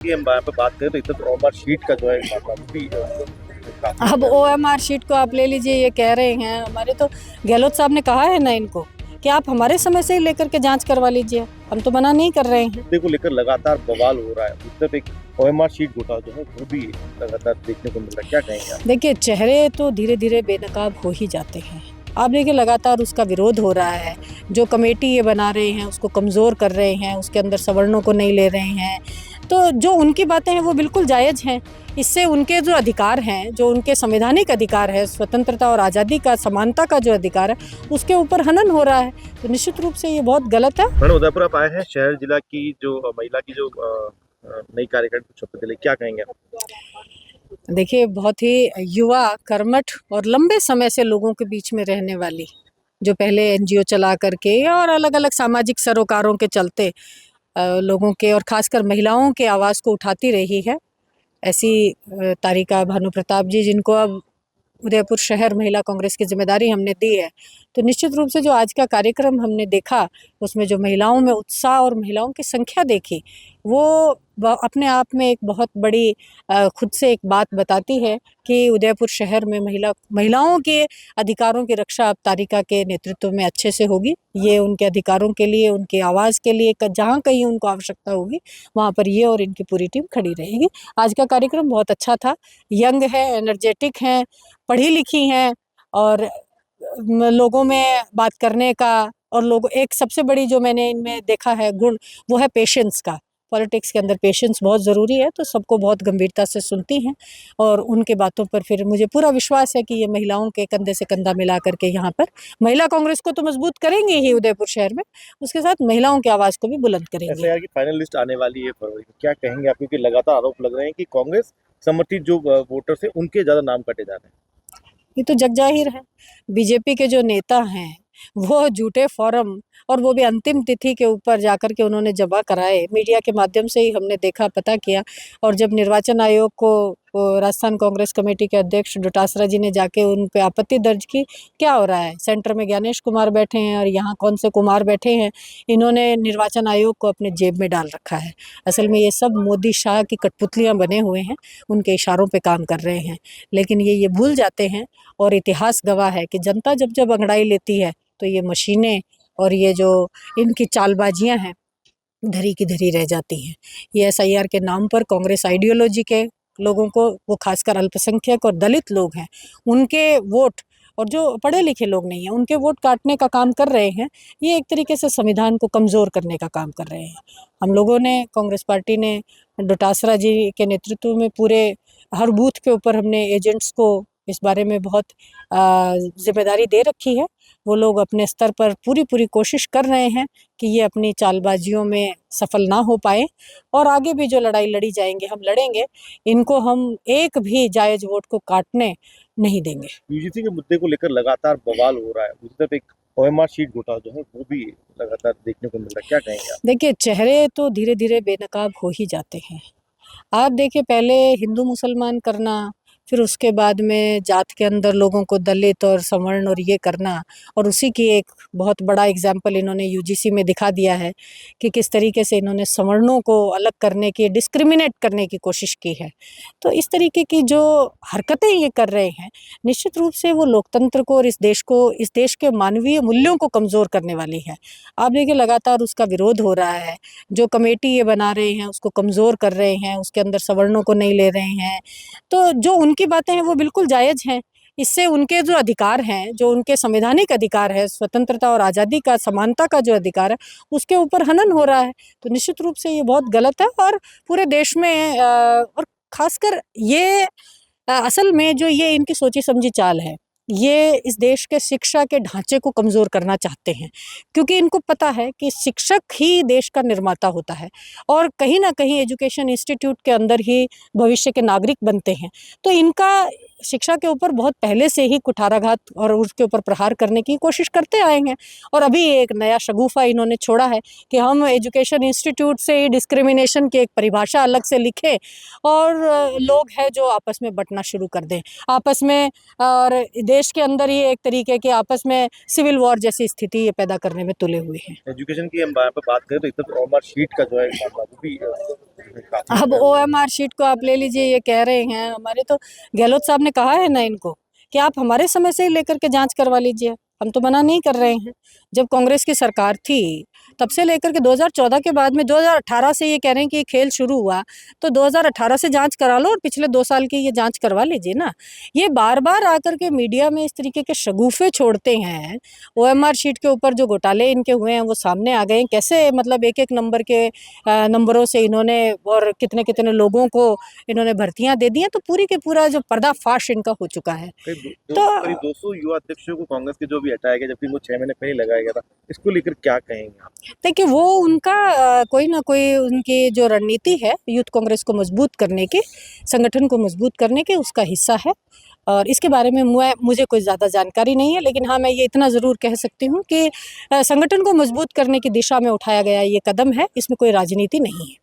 कि हम यहाँ पे बात करें तो इतना तो ओमआर शीट का जो है मामला वो भी काफी अब OMR शीट को आप ले लीजिए, ये कह रहे हैं हमारे तो गहलोत साहब ने कहा है ना इनको कि आप हमारे समय से ही लेकर के जांच करवा लीजिए, हम तो मना नहीं कर रहे हैं। मुद्दे को लेकर लगातार बवाल हो रहा है। उस तरफ एक ओएमआर शीट घोटाला जो है वो भी लगातार देखने को मिल रहा है, क्या कहेंगे आप? देखिए, चेहरे तो धीरे धीरे बेनकाब हो ही जाते हैं। आप देखिए, लगातार उसका विरोध हो रहा है। जो कमेटी ये बना रहे हैं उसको कमज़ोर कर रहे हैं, उसके अंदर सवर्णों को नहीं ले रहे हैं। तो जो उनकी बातें हैं वो बिल्कुल जायज़ हैं। इससे उनके जो अधिकार हैं, जो उनके संवैधानिक अधिकार है, स्वतंत्रता और आज़ादी का, समानता का जो अधिकार है, उसके ऊपर हनन हो रहा है। तो निश्चित रूप से ये बहुत गलत है। मैडम, उदयपुर आप आए हैं, शहर जिला की जो महिला की जो नई कार्यकारिणी को शपथ दिलाई, क्या कहेंगे आप? देखिए, बहुत ही युवा, कर्मठ और लंबे समय से लोगों के बीच में रहने वाली, जो पहले NGO चला करके और अलग-अलग सामाजिक सरोकारों के चलते लोगों के और खासकर महिलाओं के आवाज़ को उठाती रही है, ऐसी तारिका भानु प्रताप जी, जिनको अब उदयपुर शहर महिला कांग्रेस की जिम्मेदारी हमने दी है। तो निश्चित रूप से जो आज का कार्यक्रम हमने देखा, उसमें जो महिलाओं में उत्साह और महिलाओं की संख्या देखी, वो अपने आप में एक बहुत बड़ी खुद से एक बात बताती है कि उदयपुर शहर में महिलाओं के अधिकारों की रक्षा अब तारिका के नेतृत्व में अच्छे से होगी। ये उनके अधिकारों के लिए, उनकी आवाज़ के लिए जहाँ कहीं उनको आवश्यकता होगी, वहाँ पर ये और इनकी पूरी टीम खड़ी रहेगी। आज का कार्यक्रम बहुत अच्छा था। यंग है, एनर्जेटिक हैं, पढ़ी लिखी हैं और लोगों में बात करने का, और लोग एक सबसे बड़ी जो मैंने इनमें देखा है गुण, वो है पेशेंस का। पॉलिटिक्स के अंदर पेशेंस बहुत ज़रूरी है, तो सबको बहुत गंभीरता से सुनती हैं और उनके बातों पर फिर मुझे पूरा विश्वास है कि ये महिलाओं के कंधे से कंधा मिला करके यहाँ पर महिला कांग्रेस को तो मजबूत करेंगे ही उदयपुर शहर में, उसके साथ महिलाओं की आवाज़ को भी बुलंद करेंगे। SIR की फाइनल लिस्ट आने वाली है फरवरी में, क्या कहेंगे आप? क्योंकि लगातार आरोप लग रहे हैं कि कांग्रेस समर्थित जो वोटर्स है उनके ज्यादा नाम कटे जा रहे हैं। ये तो जग जाहिर है। बीजेपी के जो नेता हैं वो झूठे फॉर्म, और वो भी अंतिम तिथि के ऊपर जाकर के उन्होंने जमा कराए। मीडिया के माध्यम से ही हमने देखा, पता किया, और जब निर्वाचन आयोग को राजस्थान कांग्रेस कमेटी के अध्यक्ष डोटासरा जी ने जाके उन पे आपत्ति दर्ज की, क्या हो रहा है, सेंटर में ज्ञानेश कुमार बैठे हैं और यहाँ कौन से कुमार बैठे हैं, इन्होंने निर्वाचन आयोग को अपने जेब में डाल रखा है। असल में ये सब मोदी शाह की कठपुतलियाँ बने हुए हैं, उनके इशारों पे काम कर रहे हैं। लेकिन ये भूल जाते हैं, और इतिहास गवाह है कि जनता जब जब अंगड़ाई लेती है तो ये मशीनें और ये जो इनकी चालबाजियां हैं, धरी की धरी रह जाती हैं। ये SIR के नाम पर कांग्रेस आइडियोलॉजी के लोगों को, वो खासकर अल्पसंख्यक और दलित लोग हैं, उनके वोट, और जो पढ़े लिखे लोग नहीं हैं, उनके वोट काटने का काम कर रहे हैं। ये एक तरीके से संविधान को कमज़ोर करने का काम कर रहे हैं। हम लोगों ने, कांग्रेस पार्टी ने डोटासरा जी के नेतृत्व में पूरे हर बूथ के ऊपर हमने एजेंट्स को इस बारे में बहुत जिम्मेदारी दे रखी है। वो लोग अपने स्तर पर पूरी कोशिश कर रहे हैं कि ये अपनी चालबाजियों में सफल ना हो पाए, और आगे भी जो लड़ाई लड़ी जाएंगे हम लड़ेंगे। इनको हम एक भी जायज़ वोट को काटने नहीं देंगे। UGC के मुद्दे को लेकर लगातार बवाल हो रहा है। उस तरफ एक ओएमआर शीट घोटाला जो है वो भी लगातार देखने को मिल रहा है, क्या कहेंगे आप? देखिए, चेहरे तो धीरे धीरे बेनकाब हो ही जाते हैं। आप देखिए, पहले हिंदू मुसलमान करना, फिर उसके बाद में जात के अंदर लोगों को दलित और सवर्ण और ये करना, और उसी की एक बहुत बड़ा एग्जाम्पल इन्होंने UGC में दिखा दिया है कि किस तरीके से इन्होंने सवर्णों को अलग करने की, डिस्क्रिमिनेट करने की कोशिश की है। तो इस तरीके की जो हरकतें ये कर रहे हैं, निश्चित रूप से वो लोकतंत्र को और इस देश को, इस देश के मानवीय मूल्यों को कमज़ोर करने वाली है। आप देखिए, लगातार उसका विरोध हो रहा है। जो कमेटी ये बना रहे हैं उसको कमज़ोर कर रहे हैं, उसके अंदर सवर्णों को नहीं ले रहे हैं। तो जो उनकी बातें हैं वो बिल्कुल जायज़ हैं। इससे उनके जो अधिकार हैं, जो उनके संवैधानिक अधिकार है, स्वतंत्रता और आज़ादी का, समानता का जो अधिकार है, उसके ऊपर हनन हो रहा है। तो निश्चित रूप से ये बहुत गलत है, और पूरे देश में और ख़ासकर ये असल में जो ये इनकी सोची समझी चाल है, ये इस देश के शिक्षा के ढांचे को कमज़ोर करना चाहते हैं, क्योंकि इनको पता है कि शिक्षक ही देश का निर्माता होता है, और कहीं ना कहीं एजुकेशन इंस्टीट्यूट के अंदर ही भविष्य के नागरिक बनते हैं। तो इनका शिक्षा के ऊपर बहुत पहले से ही कुठाराघात और उसके ऊपर प्रहार करने की कोशिश करते आए हैं। और अभी एक नया शगुफा इन्होंने छोड़ा है कि हम एजुकेशन इंस्टीट्यूट से ही डिस्क्रिमिनेशन की एक परिभाषा अलग से लिखें और लोग हैं जो आपस में बंटना शुरू कर दें आपस में, और देश के अंदर ही एक तरीके के आपस में सिविल वॉर जैसी स्थिति ये पैदा करने में तुले हुए हैं। एजुकेशन की हम यहाँ पे बात करें तो इस तरफ ओएमआर शीट का जो है मामला वो भी काफी अब OMR शीट को आप ले लीजिए, ये कह रहे हैं हमारे तो गहलोत साहब ने कहा है ना इनको कि आप हमारे समय से ही लेकर के जांच करवा लीजिए, हम तो मना नहीं कर रहे हैं। जब कांग्रेस की सरकार थी तब से लेकर के 2014 के बाद में 2018 से ये कह रहे हैं कि ये खेल शुरू हुआ, तो 2018 से जांच करा लो और पिछले 2 साल की ये जांच करवा लीजिए ना। ये बार बार आकर के मीडिया में इस तरीके के शगुफे छोड़ते हैं। OMR शीट के ऊपर जो घोटाले इनके हुए हैं वो सामने आ गए हैं, कैसे मतलब एक एक नंबर के नंबरों से इन्होंने और कितने कितने लोगों को इन्होंने भर्तियां दे दी हैं, तो पूरी के पूरा जो पर्दाफाश इनका हो चुका है। करीब 200 युवा अध्यक्षों को कांग्रेस के जो भी हटाया गया, जबकि वो 6 महीने पहले लगाया गया था, इसको लेकर क्या कहेंगे आप? देखिए वो उनका कोई ना कोई उनकी जो रणनीति है यूथ कांग्रेस को मजबूत करने की, संगठन को मजबूत करने की, उसका हिस्सा है। और इसके बारे में मुझे कोई ज़्यादा जानकारी नहीं है, लेकिन हाँ मैं ये इतना ज़रूर कह सकती हूँ कि संगठन को मजबूत करने की दिशा में उठाया गया ये कदम है, इसमें कोई राजनीति नहीं है।